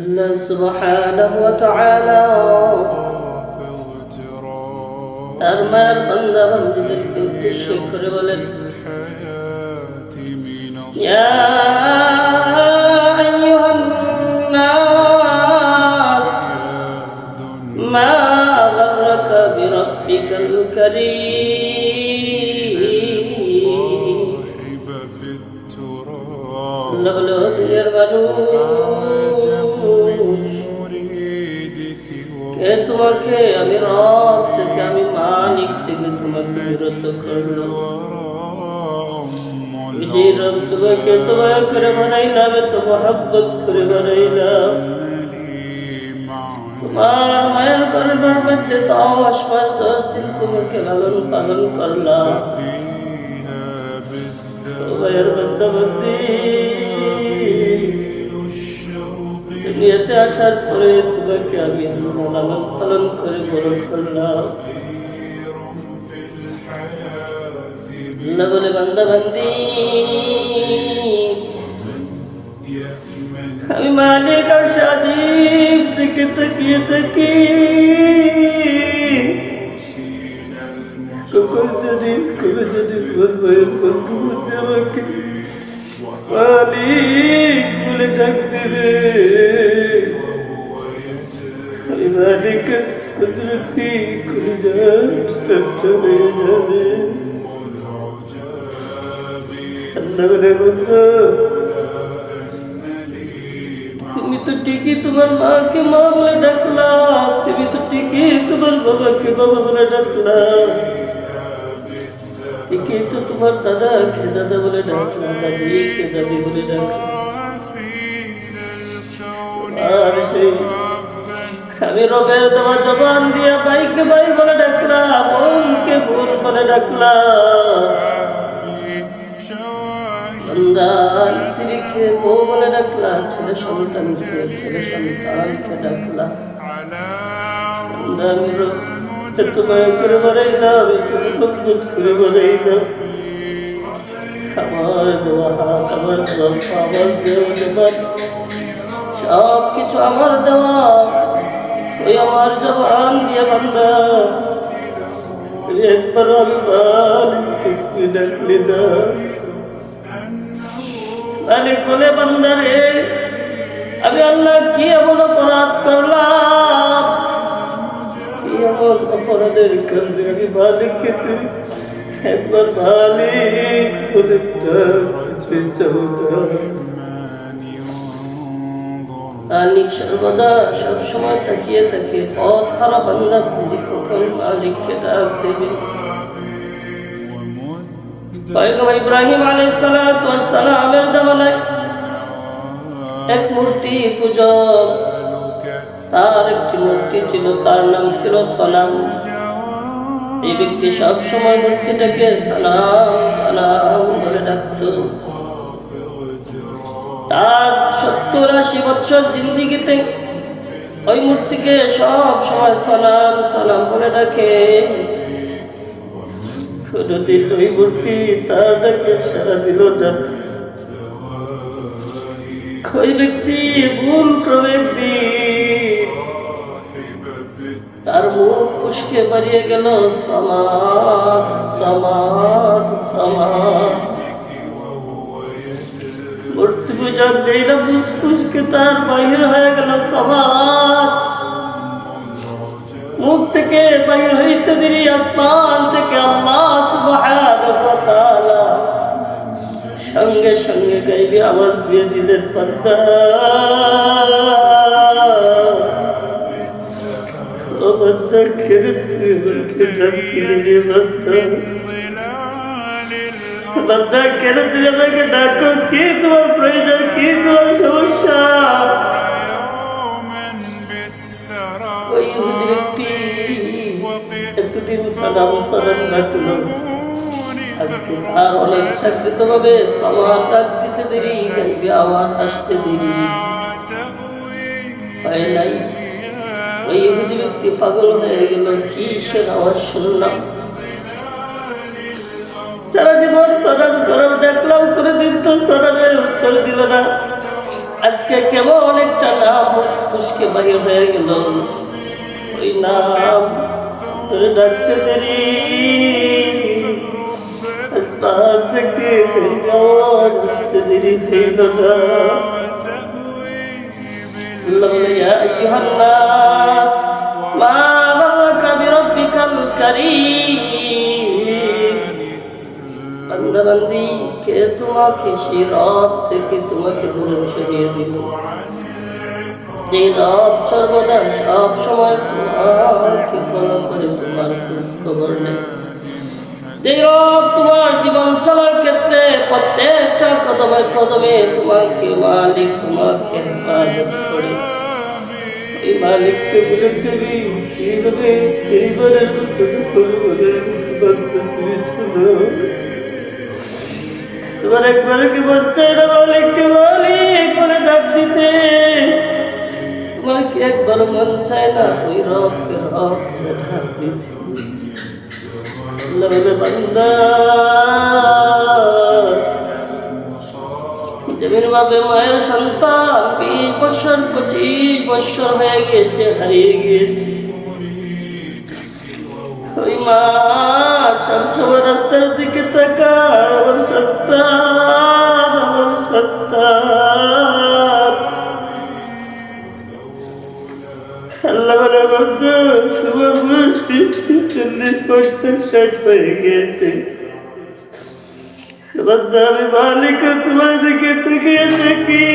আল্লাহ সুবহানাহু ওয়া তাআলা তার মায়ের বান্দা বান্দীদেরকে উদ্দেশ্য করে বলেন, ইয়া আইয়ুহান নাস মা গাররাকা বিরাব্বিকাল কারীম। আল্লাহ বলে, ও দুনিয়ার মানুষ, কে তোমাকে আমি রব থেকে, আমি মালিক থেকে তোমাকে বিরত করলো? যে রব তোমাকে তোমায় করে বানাইলাম, তো মহব্বত করে বানাইলাম। তোমার মায়ের গর্ভের মধ্যে 10 মাস 10 দিন তোমাকে লালন পালন করলাম। মায়ের বান্দা বান্দি, দুনিয়াতে আসার পরে তোমাকে আমি লালন পালন করে বড় করলাম। আল্লাহ বলে, বান্দা বান্দি, আমি মালিক আর সাজিব থেকে তাকিয়ে থাকি। কবে যদি ভাইয়ের বন্ধু মধ্যে আমাকে মালিক বলে ডাক দেবে, আমি মালিকের কুদরতি কলিজা হয়ে যাবে। আল্লাহ বলে, বন্ধু, তুমি তো ঠিকই তোমার মাকে মা বলে ডাকলা, তুমি তো ঠিকই তোমার বাবাকে বাবা বলে ডাকলা, ঠিকই তো তোমার দাদাকে দাদা বলে ডাকলা, দাদিকে দাদি বলে ডাকলা। আর সেই আমি রবের দেওয়া জবান দিয়া ভাইকে ভাই বলে ডাকলা, বোনকে বোন বলে ডাকলা, স্ত্রীকে বউ বলে ডাকলা, ছেলে সন্তানকে ছেলে সন্তানকে ডাকলা। আমি তোমায় করে বানাইলাম, মহব্বত করে বানাইলাম। আমার দেওয়া হাত, আমার দেওয়া পা, আমার দেওয়া জবান, সব কিছু আমার দেওয়া। ওই আমার জবান দিয়ে বান্দা, একবার আমি মালিককে তুই ডাকলি না। মালিক বলে, বান্দারে, আমি আল্লাহ কি এমন অপরাধ করলাম, কি এমন অপরাধের কারণে আমি মালিককে তুই একবার মালিক বলে ডাকতে চাও না? মালিক সর্বদা সবসময় তাকিয়ে তাকিয়ে পথ হারা বান্দা বান্দি কখন মালিককে ডাক দেবে। পয়গম্বর ইব্রাহিম আলাইহিস সালাতু ওয়াস সালামের জামানায় এক মূর্তি পূজক, তার একটি মূর্তি ছিল, তার নাম ছিল সনাম। এই ব্যক্তি সব সময় মূর্তিটাকে সালাম সালাম বলে ডাকত। তার 70-80 বছর জিন্দিগিতে ওই মূর্তিকে সব সময় সালাম সালাম বলে ডাকে। কোনদিন ওই মূর্তি তার ডাকে সাড়া দিল না। ওই ব্যক্তি ভুল ক্রমে তার মুখ উস্কে বাড়িয়ে গেল, সামাদ সামাদ সামাদ। মূর্তি পূজক যেইটা ফুসফুসকে তার বাহির হয়ে গেল সামাদ। মুখ থেকে বাহির হইতে দেরি আসমান থেকে আল্লাহ সুবহানাহু ওয়া তাআলা সঙ্গে সঙ্গে গাইবে আওয়াজ দিয়ে দিলেন, বান্দা, ও বান্দা, কেড়ে তুই আমাকে ডাকলি রে বান্দা? বান্দা, কেড়ে তুই আমাকে ডাকো? কি তোমার প্রয়োজন, কি তোমার সমস্যা? ওই ইহুদি ব্যক্তি এতদিন সালাম সালাম ডাকল, আজকে তার অনিচ্ছাকৃত ভাবে সালাম ডাক দিতে দেরি, গাইবে আওয়াজ আসতে দেরি হয় নাই। ওই ইহুদি ব্যক্তি পাগল হয়ে গেল, কিসের আওয়াজ শুনলাম? সারা জীবন সালাম সালাম ডাকলাম, করে দিন তো সালামের উত্তর দিল না। আজকে কেমন একটা নাম ফুসকে বাহির হয়ে গেল। ওই নাম তোরে ডাকতে দেরি আসমান থেকে আসতে দেরি হইল না। আল্লাহ বলে ইয়া আইয়ুহান নাস মা গাররাকা বিরাব্বিকাল কারীম। বান্দা বান্দি, কে তোমাকে সেই রব থেকে তোমাকে দূরে সরিয়ে দিল, যে রব সর্বদা সব সময় তোমাকে ফলো করে, তোমার খোঁজ খবর নেই, যে রব তোমার জীবন চলার ক্ষেত্রে প্রত্যেকটা কদমে কদমে তোমাকে মালিক তোমাকে হেফাজত করে। এই মালিককে বলে তুমি কিভাবে পরিবারের ভিতরে পরিবারের তুমি চলো। তোমার একবার কি বলছে না মালিককে মালিক বলে ডাক দিতে? তোমার কি একবার মন চায় না ওই রবকে রব বলে ডাক দিতে? আল্লাহ বলে বান্দা, যেমন ভাবে মায়ের সন্তান 20 বছর 25 বছর হয়ে গিয়েছে, হারিয়ে গিয়েছে, ওই মা সবসময় রাস্তার দিকে তাকায়, আমার সন্তান, আমার সন্তান। আল্লাহ বলে বন্ধু, তোমার বয়স 30 40 50 60 হয়ে গিয়েছে, বন্ধু আমি মালিক তোমার দিকে তাকিয়ে দেখি।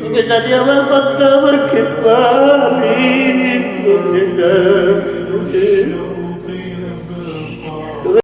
তুমি জানি আমার বন্ধু আমাকে মালিক বলে ডাকে।